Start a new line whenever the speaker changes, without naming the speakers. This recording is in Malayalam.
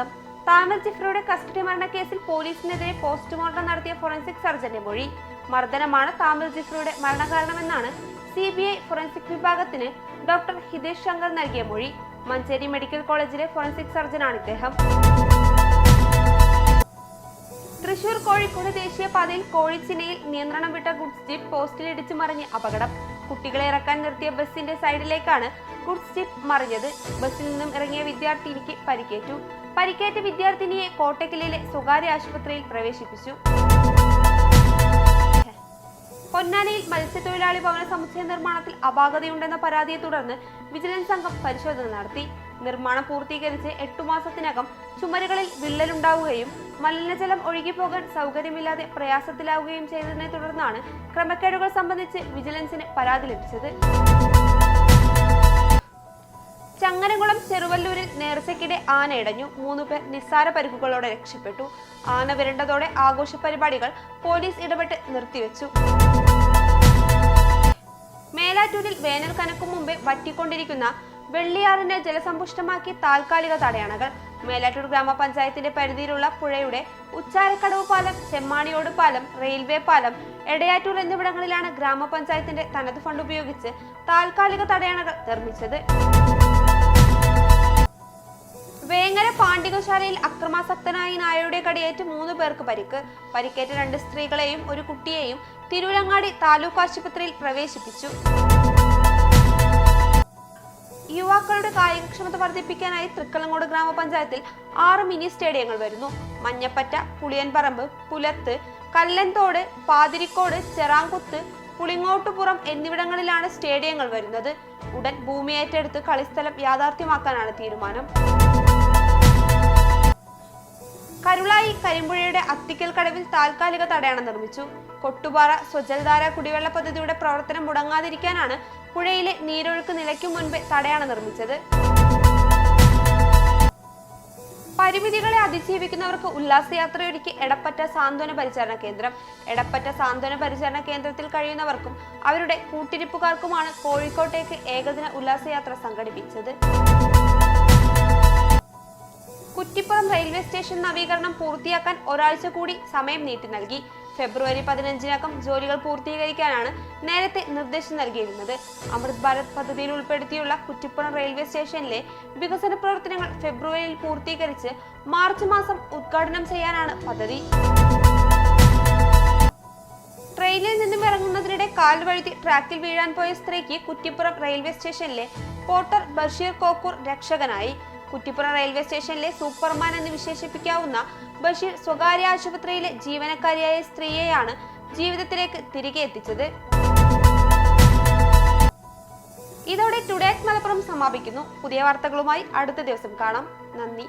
സ്വാഗതം. താമിർ ജിഫ്രിയുടെ കസ്റ്റഡി മരണക്കേസിൽ പോലീസിനെതിരെ പോസ്റ്റ്മോർട്ടം നടത്തിയ ഫോറൻസിക് സർജന്റെ മൊഴി. മർദ്ദനമാണ് താമിർ ജിഫ്രിയുടെ മരണകാരണമെന്നാണ് CBI ഫോറൻസിക് വിഭാഗത്തിന് ഡോക്ടർ ഹിതേഷ് ശങ്കർ നൽകിയ മൊഴി. മഞ്ചേരി മെഡിക്കൽ കോളേജിലെ ഫോറൻസിക് സർജനാണ് ഇദ്ദേഹം. തൃശൂർ കോഴിക്കോട് ദേശീയപാതയിൽ കോഴിച്ചിനയിൽ നിയന്ത്രണം വിട്ട ഗുഡ്സ് ജീപ്പ് പോസ്റ്റിലിടിച്ചു മറിഞ്ഞ് അപകടം. കുട്ടികളെ ഇറക്കാൻ നിർത്തിയ ബസിന്റെ സൈഡിലേക്കാണ് ഗുഡ്സ് ജീപ്പ് മറിഞ്ഞത്. ബസ്സിൽ നിന്നും ഇറങ്ങിയ വിദ്യാർത്ഥിനിക്ക് പരിക്കേറ്റു. പരിക്കേറ്റ വിദ്യാർത്ഥിനിയെ കോട്ടക്കലിലെ സ്വകാര്യ ആശുപത്രിയിൽ പ്രവേശിപ്പിച്ചു. പൊന്നാനിയിൽ മത്സ്യത്തൊഴിലാളി ഭവന സമുച്ചയ നിർമ്മാണത്തിൽ അപാകതയുണ്ടെന്ന പരാതിയെ തുടർന്ന് വിജിലൻസ് സംഘം പരിശോധന നടത്തി. നിർമ്മാണം പൂർത്തീകരിച്ച് 8 മാസത്തിനകം ചുമരുകളിൽ വിള്ളലുണ്ടാവുകയും മലിനജലം ഒഴുകിപ്പോകാൻ സൗകര്യമില്ലാതെ പ്രയാസത്തിലാവുകയും ചെയ്തതിനെ തുടർന്നാണ് ക്രമക്കേടുകൾ സംബന്ധിച്ച് വിജിലൻസിന് പരാതി ലഭിച്ചത്. ചങ്ങരംകുളം ചെറുവല്ലൂരിൽ നേർച്ചയ്ക്കിടെ ആന ഇടഞ്ഞു. 3 പേർ നിസ്സാര പരിക്കുകളോടെ രക്ഷപ്പെട്ടു. ആന വിരണ്ടതോടെ ആഘോഷ പരിപാടികൾ പോലീസ് ഇടപെട്ട് നിർത്തിവെച്ചു. മേലാറ്റൂരിൽ വേനൽ കനക്കും മുമ്പേ വറ്റിക്കൊണ്ടിരിക്കുന്ന വെള്ളിയാറിനെ ജലസമ്പുഷ്ടമാക്കി താൽക്കാലിക തടയണകൾ. മേലാറ്റൂർ ഗ്രാമപഞ്ചായത്തിന്റെ പരിധിയിലുള്ള പുഴയുടെ ഉച്ചാരക്കടവ് പാലം, ചെമ്മാണിയോട് പാലം, റെയിൽവേ പാലം, എടയാറ്റൂർ എന്നിവിടങ്ങളിലാണ് ഗ്രാമപഞ്ചായത്തിന്റെ തനത് ഫണ്ട് ഉപയോഗിച്ച് താൽക്കാലിക തടയണകൾ നിർമ്മിച്ചത്. വേങ്ങര പാണ്ഡികശാലയിൽ അക്രമാസക്തനായി നായയുടെ കടിയേറ്റ് 3 പേർക്ക് പരിക്ക്. പരിക്കേറ്റ 2 സ്ത്രീകളെയും 1 കുട്ടിയെയും തിരൂരങ്ങാടി താലൂക്ക് ആശുപത്രിയിൽ പ്രവേശിപ്പിച്ചു. യുവാക്കളുടെ കായികക്ഷമത വർദ്ധിപ്പിക്കാനായി തൃക്കളങ്ങോട് ഗ്രാമപഞ്ചായത്തിൽ 6 മിനി സ്റ്റേഡിയങ്ങൾ വരുന്നു. മഞ്ഞപ്പറ്റ, പുളിയൻപറമ്പ്, പുലത്ത്, കല്ലൻതോട്, പാതിരിക്കോട്, ചെറാങ്കുത്ത്, പുളിങ്ങോട്ടുപുറം എന്നിവിടങ്ങളിലാണ് സ്റ്റേഡിയങ്ങൾ വരുന്നത്. ഉടൻ ഭൂമി ഏറ്റെടുത്ത് കളിസ്ഥലം യാഥാർത്ഥ്യമാക്കാനാണ് തീരുമാനം. കരുളായി കരിമ്പുഴയുടെ അത്തിക്കൽ കടവിൽ താൽക്കാലിക തടയണ നിർമ്മിച്ചു. കൊട്ടുപാറ സ്വജൽധാര കുടിവെള്ള പദ്ധതിയുടെ പ്രവർത്തനം മുടങ്ങാതിരിക്കാനാണ് പുഴയിലെ നീരൊഴുക്ക് നിലയ്ക്കും മുൻപേ തടയണ നിർമ്മിച്ചത്. പരിമിതികളെ അതിജീവിക്കുന്നവർക്ക് ഉല്ലാസയാത്രയൊരുക്കി എടപ്പറ്റ സാന്ത്വന പരിചരണ കേന്ദ്രം. എടപ്പറ്റ സാന്ത്വന പരിചരണ കേന്ദ്രത്തിൽ കഴിയുന്നവർക്കും അവരുടെ കൂട്ടിരിപ്പുകാർക്കുമാണ് കോഴിക്കോട്ടേക്ക് ഏകദിന ഉല്ലാസയാത്ര സംഘടിപ്പിച്ചത്. കുറ്റിപ്പുറം റെയിൽവേ സ്റ്റേഷൻ നവീകരണം പൂർത്തിയാക്കാൻ ഒരാഴ്ച കൂടി സമയം നീട്ടി നൽകി. ഫെബ്രുവരി 15-നകം ജോലികൾ പൂർത്തീകരിക്കാനാണ് നേരത്തെ നിർദ്ദേശം നൽകിയിരുന്നത്. അമൃത് ഭാരത് പദ്ധതിയിൽ ഉൾപ്പെടുത്തിയുള്ള കുറ്റിപ്പുറം റെയിൽവേ സ്റ്റേഷനിലെ വികസന പ്രവർത്തനങ്ങൾ ഫെബ്രുവരിയിൽ പൂർത്തീകരിച്ച് മാർച്ച് മാസം ഉദ്ഘാടനം ചെയ്യാനാണ് പദ്ധതി. ട്രെയിനിൽ നിന്നും ഇറങ്ങുന്നതിനിടെ കാൽ വഴുതി ട്രാക്കിൽ വീഴാൻ പോയ സ്ത്രീക്ക് കുറ്റിപ്പുറം റെയിൽവേ സ്റ്റേഷനിലെ പോർട്ടർ ബഷീർ കോക്കൂർ രക്ഷകനായി. കുറ്റിപ്പുറം റെയിൽവേ സ്റ്റേഷനിലെ സൂപ്പർമാൻ എന്ന് വിശേഷിപ്പിക്കാവുന്ന ബഷീർ സ്വകാര്യ ആശുപത്രിയിലെ ജീവനക്കാരിയായ സ്ത്രീയെയാണ് ജീവിതത്തിലേക്ക് തിരികെ എത്തിച്ചത്. ഇതോടെ ടുഡേസ് മലപ്പുറം സമാപിക്കുന്നു. പുതിയ വാർത്തകളുമായി അടുത്ത ദിവസം കാണാം. നന്ദി.